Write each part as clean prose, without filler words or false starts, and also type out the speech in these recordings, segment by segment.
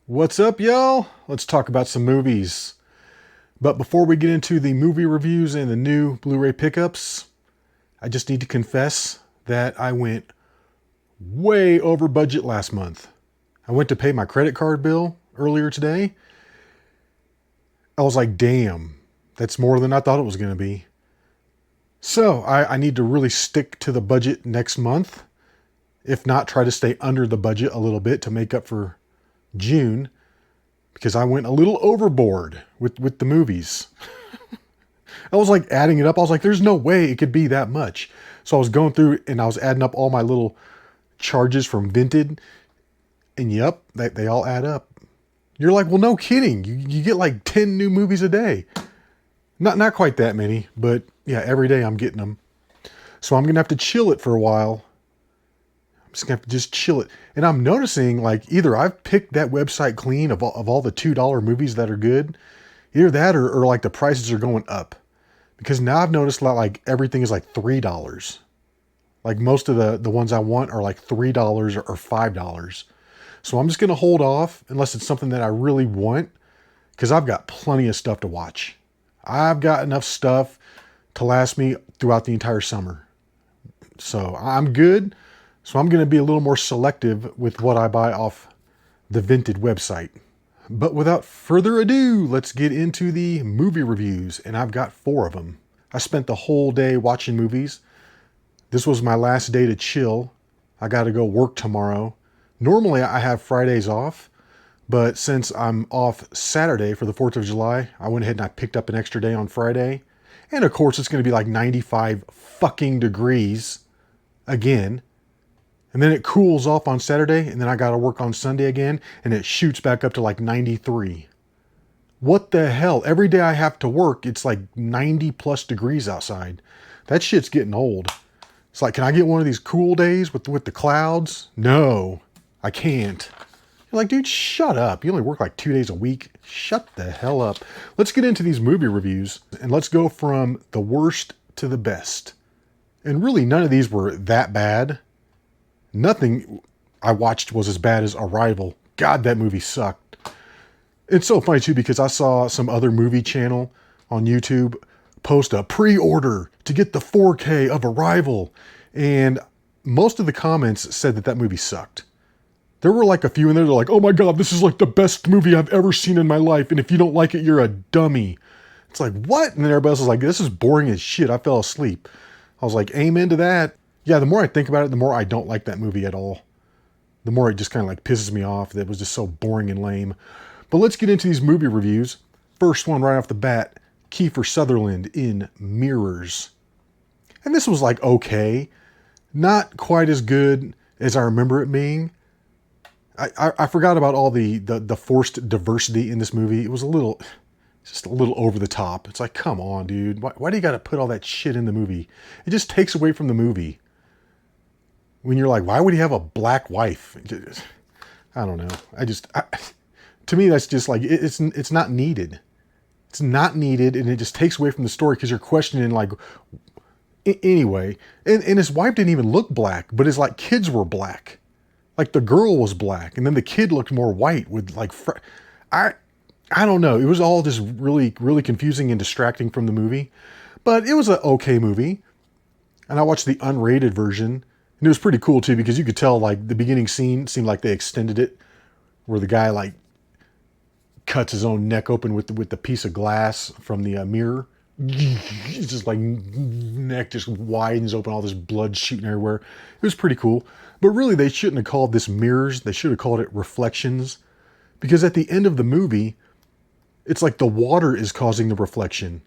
What's up, y'all? Let's talk about some movies. But before we get into the movie reviews and the new Blu-ray pickups, I just need to confess that I went way over budget last month. I went to pay my credit card bill earlier today. I was like, damn, that's more than I thought it was going to be. So I need to really stick to the budget next month. If not, try to stay under the budget a little bit to make up for June, because I went a little overboard with the movies. I was like adding it up. I was like, there's no way it could be that much. So I was going through and I was adding up all my little charges from Vinted. And yep, they all add up. You're like, well, no kidding. You get like 10 new movies a day. Not quite that many, but yeah, every day I'm getting them. So I'm going to have to chill it for a while. I'm just going to have to just chill it. And I'm noticing like either I've picked that website clean of all the $2 movies that are good. Either that or like the prices are going up. Because now I've noticed like everything is like $3. Like most of the ones I want are like $3 or $5. So I'm just going to hold off unless it's something that I really want. Because I've got plenty of stuff to watch. I've got enough stuff to last me throughout the entire summer. So I'm good. So I'm going to be a little more selective with what I buy off the Vinted website. But without further ado, let's get into the movie reviews. And I've got 4 of them. I spent the whole day watching movies. This was my last day to chill. I got to go work tomorrow. Normally I have Fridays off. But since I'm off Saturday for the 4th of July, I went ahead and I picked up an extra day on Friday. And of course, it's going to be like 95 fucking degrees again. And then it cools off on Saturday, and then I got to work on Sunday again, and it shoots back up to like 93. What the hell? Every day I have to work, it's like 90 plus degrees outside. That shit's getting old. It's like, can I get one of these cool days with the clouds? No, I can't. You're like, dude, shut up. You only work like 2 days a week. Shut the hell up. Let's get into these movie reviews, and let's go from the worst to the best. And really, none of these were that bad. Nothing I watched was as bad as Arrival. God, that movie sucked. It's so funny, too, because I saw some other movie channel on YouTube post a pre-order to get the 4K of Arrival. And most of the comments said that movie sucked. There were like a few in there that were like, oh my God, this is like the best movie I've ever seen in my life. And if you don't like it, you're a dummy. It's like, what? And then everybody else was like, this is boring as shit. I fell asleep. I was like, amen to that. Yeah, the more I think about it, the more I don't like that movie at all. The more it just kind of like pisses me off. That it was just so boring and lame. But let's get into these movie reviews. First one right off the bat, Kiefer Sutherland in Mirrors. And this was like okay. Not quite as good as I remember it being. I forgot about all the forced diversity in this movie. It was just a little over the top. It's like, come on, dude. Why do you got to put all that shit in the movie? It just takes away from the movie. When you're like, why would he have a black wife? I don't know. To me, that's just like, it's not needed. It's not needed, and it just takes away from the story because you're questioning, like, anyway. And his wife didn't even look black, but his, like, kids were black. Like, the girl was black, and then the kid looked more white with, like, I don't know. It was all just really, really confusing and distracting from the movie. But it was an okay movie. And I watched the unrated version. And it was pretty cool, too, because you could tell, like, the beginning scene seemed like they extended it. Where the guy, like, cuts his own neck open with the piece of glass from the mirror. It's just, like, neck just widens open, all this blood shooting everywhere. It was pretty cool. But really, they shouldn't have called this Mirrors. They should have called it Reflections. Because at the end of the movie, it's like the water is causing the reflection.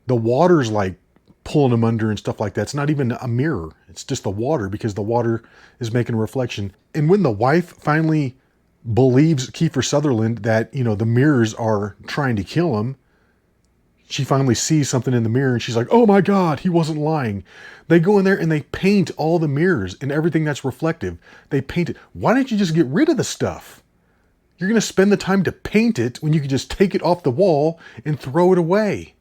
The water's like pulling them under and stuff like that. It's not even a mirror. It's just the water because the water is making a reflection. And when the wife finally believes Kiefer Sutherland that, you know, the mirrors are trying to kill him, she finally sees something in the mirror and she's like, oh my God, he wasn't lying. They go in there and they paint all the mirrors and everything that's reflective. They paint it. Why don't you just get rid of the stuff? You're going to spend the time to paint it when you could just take it off the wall and throw it away.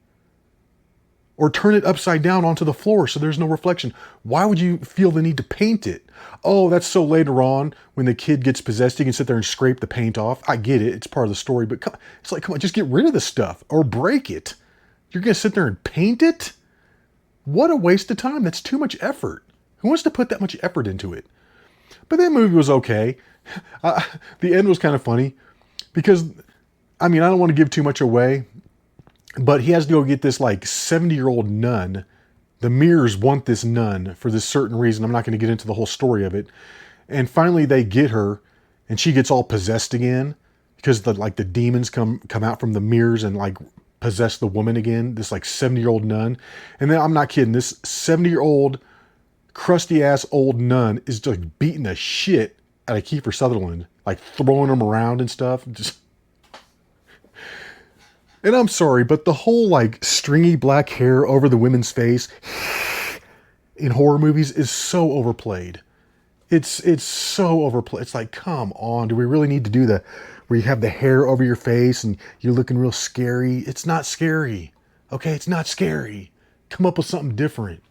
Or turn it upside down onto the floor so there's no reflection. Why would you feel the need to paint it? Oh, that's so later on when the kid gets possessed, you can sit there and scrape the paint off. I get it. It's part of the story, but it's like, come on, just get rid of the stuff or break it. You're going to sit there and paint it? What a waste of time. That's too much effort. Who wants to put that much effort into it? But that movie was okay. The end was kind of funny because, I mean, I don't want to give too much away, but he has to go get this like 70-year-old nun. The mirrors want this nun for this certain reason. I'm not going to get into the whole story of it. And finally they get her and she gets all possessed again because the demons come out from the mirrors and like possess the woman again. This like 70-year-old nun. And then I'm not kidding. This 70-year-old crusty ass old nun is just beating the shit out of Kiefer Sutherland, like throwing him around and stuff. And I'm sorry, but the whole like stringy black hair over the women's face in horror movies is so overplayed. It's so overplayed. It's like, come on, do we really need to do that? Where you have the hair over your face and you're looking real scary. It's not scary. Okay, it's not scary. Come up with something different.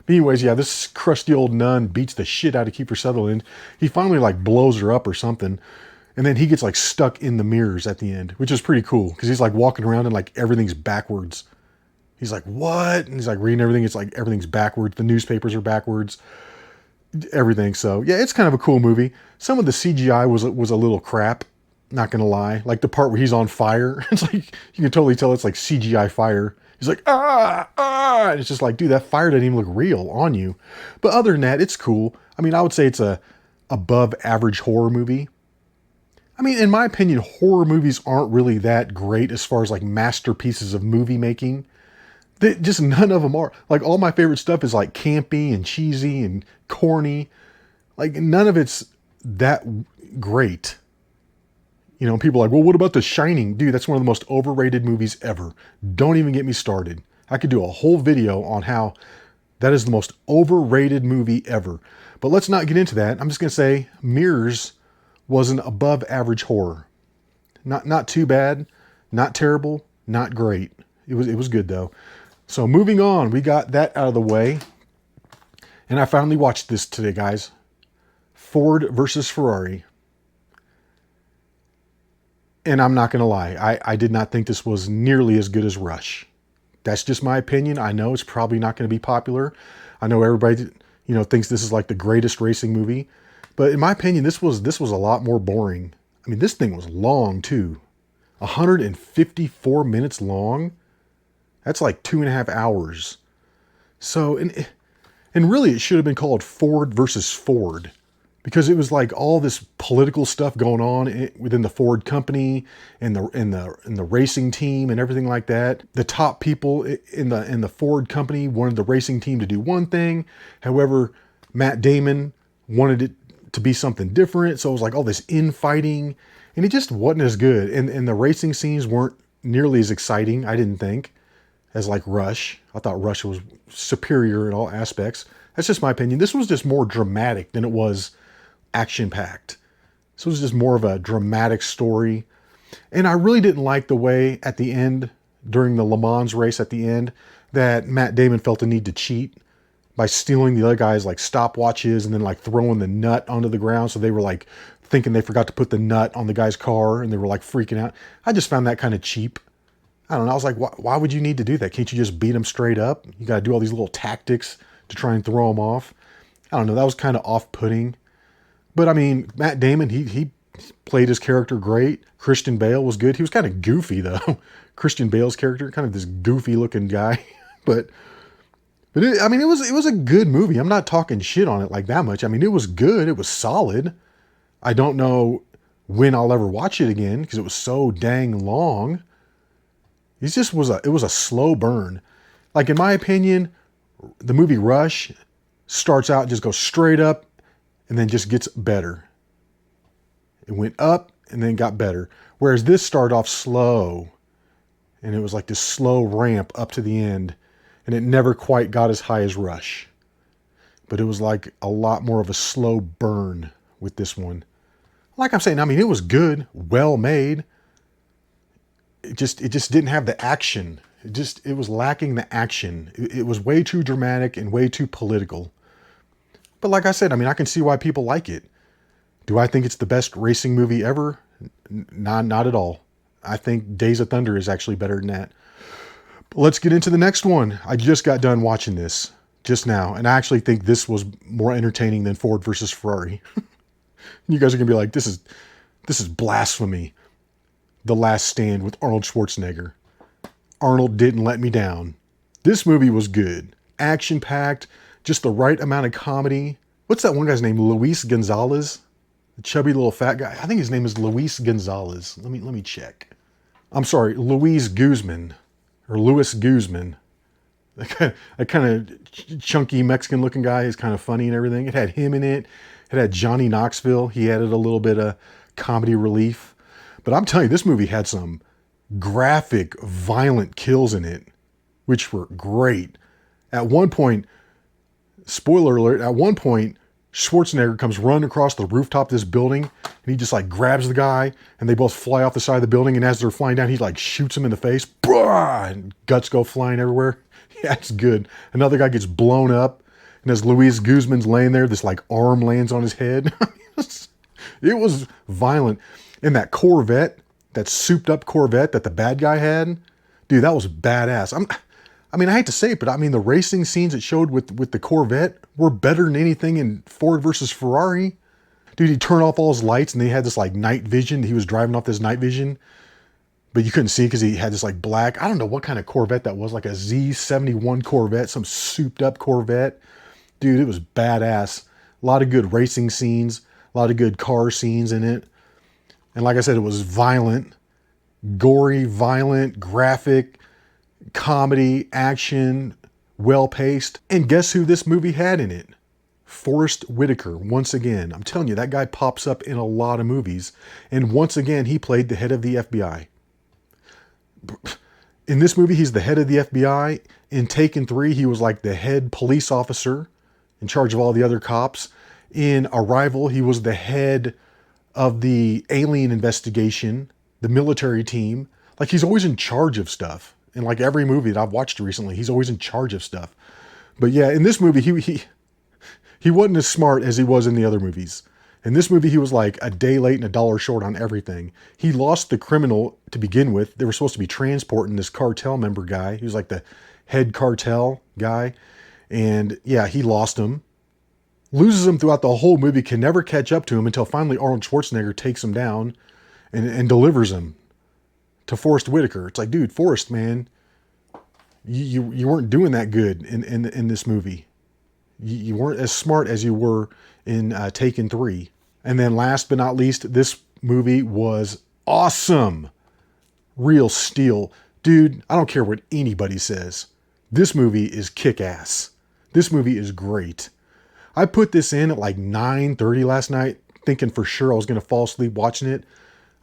But anyways, yeah, this crusty old nun beats the shit out of Kiefer Sutherland. He finally like blows her up or something. And then he gets like stuck in the mirrors at the end, which is pretty cool because he's like walking around and like everything's backwards. He's like, what? And he's like reading everything. It's like everything's backwards. The newspapers are backwards. Everything. So yeah, it's kind of a cool movie. Some of the CGI was a little crap. Not going to lie. Like the part where he's on fire. It's like, you can totally tell it's like CGI fire. He's like, and it's just like, dude, that fire doesn't even look real on you. But other than that, it's cool. I mean, I would say it's a above average horror movie. I mean, in my opinion, horror movies aren't really that great as far as like masterpieces of movie making. Just none of them are. Like all my favorite stuff is like campy and cheesy and corny. Like none of it's that great. You know, people are like, well, what about The Shining? Dude, that's one of the most overrated movies ever. Don't even get me started. I could do a whole video on how that is the most overrated movie ever. But let's not get into that. I'm just going to say Mirrors was an above average horror. Not too bad, not terrible, not great. It was good though. So moving on, we got that out of the way. And I finally watched this today, guys. Ford versus Ferrari. And I'm not going to lie, I did not think this was nearly as good as Rush. That's just my opinion. I know it's probably not going to be popular. I know everybody, thinks this is like the greatest racing movie. But in my opinion, this was a lot more boring. I mean, this thing was long too. 154 minutes long. That's like 2.5 hours. So, and really it should have been called Ford versus Ford. Because it was like all this political stuff going on within the Ford company and the racing team and everything like that. The top people in the Ford company wanted the racing team to do one thing. However, Matt Damon wanted it to be something different. So it was like all this infighting, and it just wasn't as good. And the racing scenes weren't nearly as exciting, I didn't think, as like Rush. I thought Rush was superior in all aspects. That's just my opinion. This was just more dramatic than it was action-packed. So it was just more of a dramatic story. And I really didn't like the way at the end, during the Le Mans race at the end, that Matt Damon felt the need to cheat by stealing the other guy's like stopwatches and then like throwing the nut onto the ground. So they were like thinking they forgot to put the nut on the guy's car and they were like freaking out. I just found that kind of cheap. I don't know. I was like, why would you need to do that? Can't you just beat him straight up? You got to do all these little tactics to try and throw him off. I don't know. That was kind of off-putting. But I mean, Matt Damon, he played his character great. Christian Bale was good. He was kind of goofy though. Christian Bale's character, kind of this goofy looking guy. but it was a good movie. I'm not talking shit on it like that much. I mean, it was good. It was solid. I don't know when I'll ever watch it again because it was so dang long. It was a slow burn. Like in my opinion, the movie Rush starts out, just goes straight up and then just gets better. It went up and then got better. Whereas this started off slow and it was like this slow ramp up to the end, and it never quite got as high as Rush. But it was like a lot more of a slow burn with this one. Like I'm saying, I mean, it was good, well made. It just didn't have the action. It was lacking the action. It was way too dramatic and way too political. But like I said, I mean, I can see why people like it. Do I think it's the best racing movie ever? Not at all. I think Days of Thunder is actually better than that. But let's get into the next one. I just got done watching this just now, and I actually think this was more entertaining than Ford versus Ferrari. You guys are gonna be like, this is blasphemy. The Last Stand with Arnold Schwarzenegger. Arnold didn't let me down. This movie was good. Action-packed, just the right amount of comedy. What's that one guy's name? Luis Gonzalez? The chubby little fat guy. I think his name is Luis Gonzalez. Let me check. I'm sorry, Luis Guzman. Or Luis Guzman. That kind of chunky Mexican looking guy is kind of funny and everything. It had him in it. It had Johnny Knoxville. He added a little bit of comedy relief. But I'm telling you, this movie had some graphic, violent kills in it, which were great. At one point, spoiler alert, at one point, Schwarzenegger comes running across the rooftop of this building, and he just like grabs the guy, and they both fly off the side of the building, and as they're flying down, he like shoots him in the face, and guts go flying everywhere. Yeah, it's good. Another guy gets blown up, and as Luis Guzman's laying there, this like arm lands on his head. It was violent. And that Corvette, that souped up Corvette that the bad guy had, dude, that was badass. I mean, I hate to say it, but I mean, the racing scenes it showed with the Corvette were better than anything in Ford versus Ferrari. Dude, he turned off all his lights and they had this like night vision. He was driving off this night vision, but you couldn't see because he had this like black, I don't know what kind of Corvette that was, like a Z71 Corvette, some souped up Corvette. Dude, it was badass. A lot of good racing scenes, a lot of good car scenes in it. And like I said, it was violent, gory, violent, graphic, comedy, action, well-paced. And guess who this movie had in it? Forrest Whitaker, once again. I'm telling you, that guy pops up in a lot of movies. And once again, he played the head of the FBI. In this movie, he's the head of the FBI. In Taken 3, he was like the head police officer in charge of all the other cops. In Arrival, he was the head of the alien investigation, the military team. Like, he's always in charge of stuff. In like every movie that I've watched recently, he's always in charge of stuff. But yeah, in this movie, he wasn't as smart as he was in the other movies. In this movie, he was like a day late and a dollar short on everything. He lost the criminal to begin with. They were supposed to be transporting this cartel member guy. He was like the head cartel guy. And yeah, he lost him. Loses him throughout the whole movie, can never catch up to him until finally Arnold Schwarzenegger takes him down and delivers him to Forrest Whitaker. It's like, dude, Forrest, man, you weren't doing that good in this movie. You weren't as smart as you were in Taken 3. And then last but not least, this movie was awesome. Real steel. Dude, I don't care what anybody says. This movie is kick-ass. This movie is great. I put this in at like 9:30 last night, thinking for sure I was going to fall asleep watching it.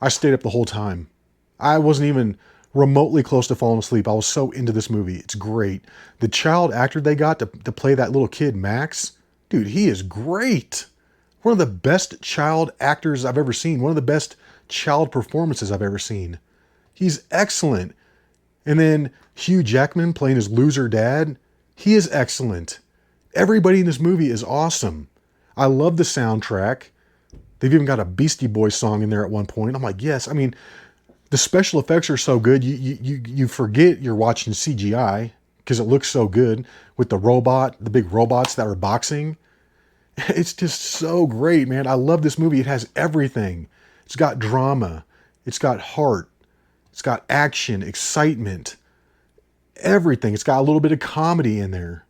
I stayed up the whole time. I wasn't even remotely close to falling asleep. I was so into this movie. It's great. The child actor they got to play that little kid, Max, dude, he is great. One of the best child actors I've ever seen. One of the best child performances I've ever seen. He's excellent. And then Hugh Jackman playing his loser dad. He is excellent. Everybody in this movie is awesome. I love the soundtrack. They've even got a Beastie Boys song in there at one point. I'm like, yes. I mean, the special effects are so good. You forget you're watching CGI because it looks so good with the big robots that are boxing. It's just so great, man. I love this movie. It has everything. It's got drama. It's got heart. It's got action, excitement, everything. It's got a little bit of comedy in there.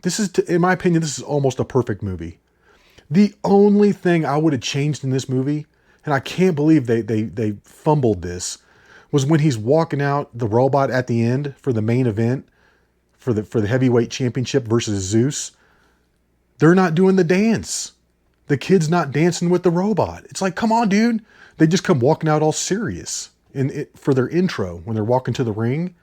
This is, in my opinion, this is almost a perfect movie. The only thing I would have changed in this movie, and I can't believe they fumbled this, was when he's walking out the robot at the end for the main event, for the heavyweight championship versus Zeus. They're not doing the dance. The kid's not dancing with the robot. It's like, come on, dude. They just come walking out all serious for their intro when they're walking to the ring.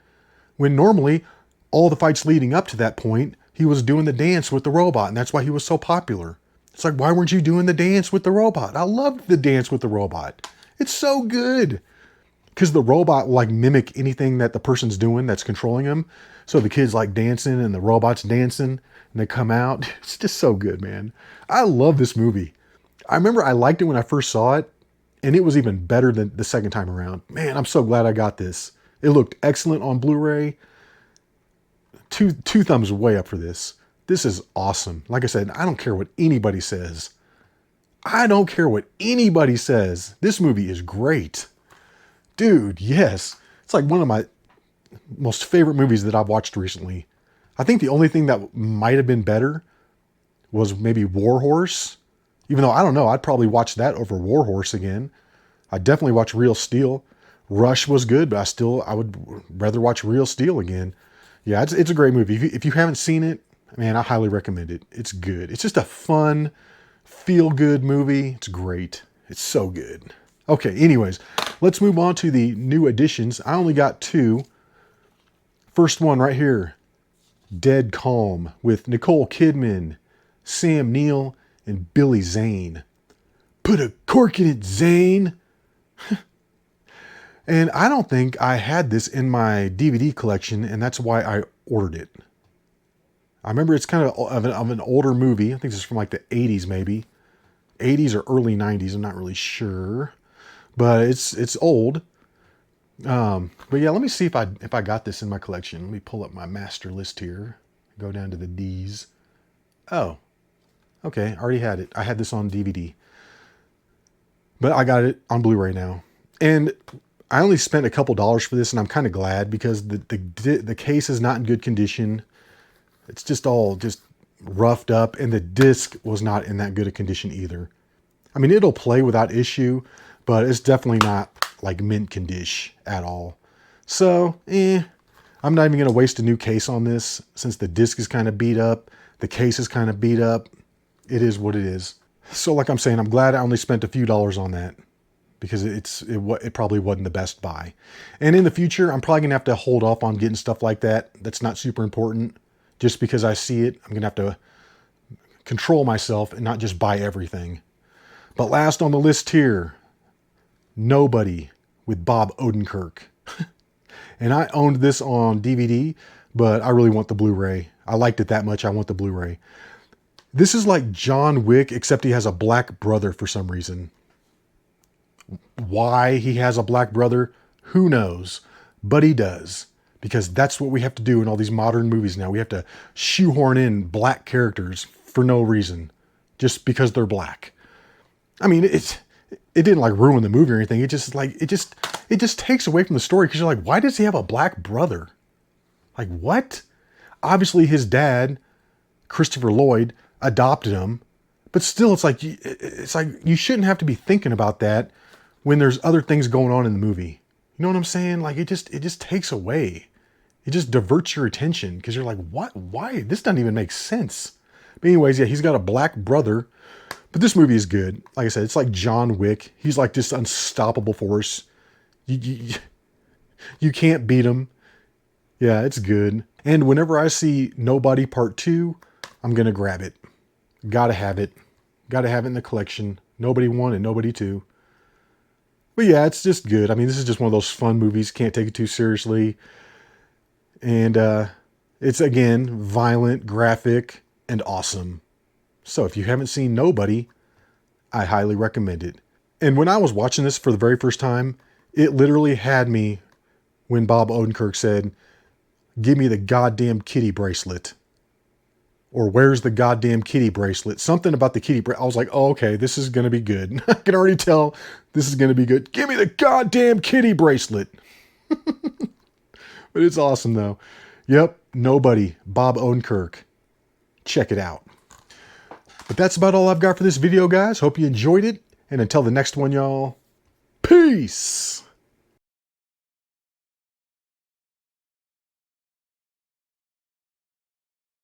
When normally, all the fights leading up to that point, he was doing the dance with the robot, and that's why he was so popular. It's like, why weren't you doing the dance with the robot? I loved the dance with the robot. It's so good. because the robot will like mimic anything that the person's doing that's controlling him. So the kid's like dancing and the robot's dancing and they come out. It's just so good, man. I love this movie. I remember I liked it when I first saw it, and it was even better than the second time around. Man, I'm so glad I got this. It looked excellent on Blu-ray. Two thumbs way up for this. This is awesome. Like I said, I don't care what anybody says. I don't care what anybody says. This movie is great. Dude, yes. It's like one of my most favorite movies that I've watched recently. I think the only thing that might have been better was maybe War Horse. Even though, I don't know, I'd probably watch that over War Horse again. I'd definitely watch Real Steel. Rush was good, but I would rather watch Real Steel again. Yeah, it's a great movie. If you haven't seen it, man, I highly recommend it. It's good. It's just a fun, feel-good movie. It's great. It's so good. Okay, anyways, let's move on to the new additions. I only got 2. First one right here, Dead Calm, with Nicole Kidman, Sam Neill, and Billy Zane. Put a cork in it, Zane. And I don't think I had this in my DVD collection, and that's why I ordered it. I remember it's kind of an older movie. I think this is from like the 80s maybe. 80s or early 90s, I'm not really sure. But it's old. But yeah, let me see if I got this in my collection. Let me pull up my master list here. Go down to the D's. Oh. Okay, I already had it. I had this on DVD. But I got it on Blu-ray now. And I only spent a couple dollars for this, and I'm kind of glad because the case is not in good condition. It's just all just roughed up, and the disc was not in that good a condition either. I mean, it'll play without issue, but it's definitely not like mint condition at all. So, I'm not even going to waste a new case on this since the disc is kind of beat up. The case is kind of beat up. It is what it is. So like I'm saying, I'm glad I only spent a few dollars on that because it probably wasn't the best buy. And in the future, I'm probably going to have to hold off on getting stuff like that. That's not super important. Just because I see it, I'm going to have to control myself and not just buy everything. But last on the list here, Nobody with Bob Odenkirk. And I owned this on DVD, but I really want the Blu-ray. I liked it that much, I want the Blu-ray. This is like John Wick, except he has a black brother for some reason. Why he has a black brother, who knows? But he does. Because that's what we have to do in all these modern movies now. We have to shoehorn in black characters for no reason. Just because they're black. I mean, it didn't like ruin the movie or anything. It just takes away from the story because you're like, why does he have a black brother? Like, what? Obviously his dad, Christopher Lloyd, adopted him, but still it's like you shouldn't have to be thinking about that when there's other things going on in the movie. You know what I'm saying? Like it just takes away. It just diverts your attention because you're like, what? Why? This doesn't even make sense. But anyways, yeah, he's got a black brother, but this movie is good. Like I said, it's like John Wick. He's like this unstoppable force. You can't beat him. Yeah, it's good. And whenever I see Nobody Part 2, I'm going to grab it. Gotta have it. Gotta have it in the collection. Nobody 1 and Nobody 2. But yeah, it's just good. I mean, this is just one of those fun movies. Can't take it too seriously. And it's, again, violent, graphic, and awesome. So if you haven't seen Nobody, I highly recommend it. And when I was watching this for the very first time, it literally had me when Bob Odenkirk said, "Give me the goddamn kitty bracelet." Or "Where's the goddamn kitty bracelet?" Something about the kitty bracelet. I was like, oh, okay, this is going to be good. I can already tell this is going to be good. Give me the goddamn kitty bracelet. But it's awesome, though. Yep, Nobody, Bob Odenkirk. Check it out. But that's about all I've got for this video, guys. Hope you enjoyed it. And until the next one, y'all, peace.